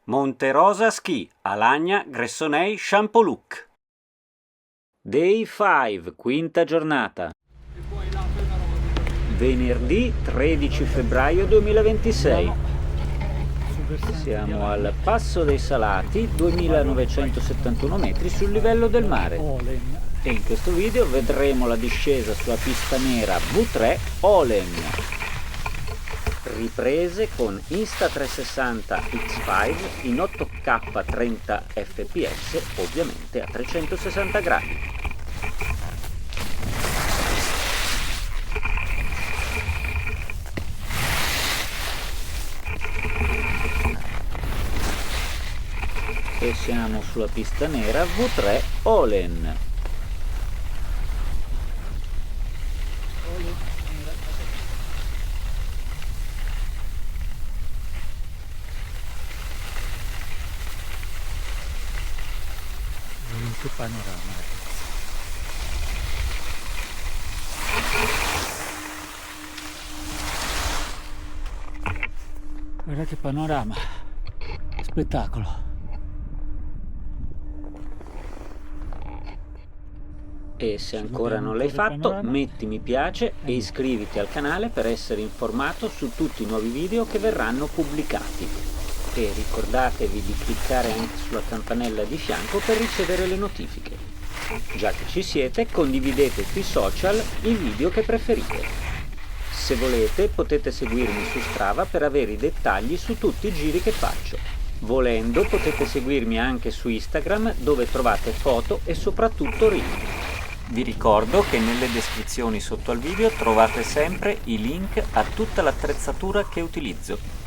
Monte Rosa Ski, Alagna, Gressonei, Champoluc. Day 5, quinta giornata. Venerdì 13 febbraio 2026. Siamo al Passo dei Salati, 2971 metri sul livello del mare. E in questo video vedremo la discesa sulla pista nera V3 Olen. Riprese con Insta360 X5 in 8K 30 fps, ovviamente a 360 gradi. E siamo sulla pista nera V3 Olen. Che panorama, ragazzi. Guarda che panorama, spettacolo. E se ancora non l'hai fatto, metti mi piace e iscriviti al canale per essere informato su tutti i nuovi video che verranno pubblicati. E ricordatevi di cliccare anche sulla campanella di fianco per ricevere le notifiche. Già che ci siete, condividete sui social i video che preferite. Se volete potete seguirmi su Strava per avere i dettagli su tutti i giri che faccio. Volendo potete seguirmi anche su Instagram, dove trovate foto e soprattutto reel. Vi ricordo che nelle descrizioni sotto al video trovate sempre i link a tutta l'attrezzatura che utilizzo.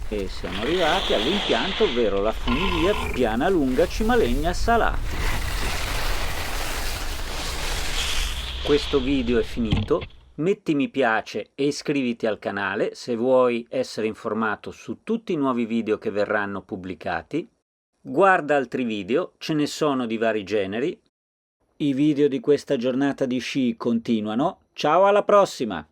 E siamo arrivati all'impianto, ovvero la funivia Piana Lunga Cimalegna Salati. Questo video è finito, metti mi piace e iscriviti al canale se vuoi essere informato su tutti i nuovi video che verranno pubblicati. Guarda altri video, ce ne sono di vari generi. I video di questa giornata di sci continuano. Ciao, alla prossima!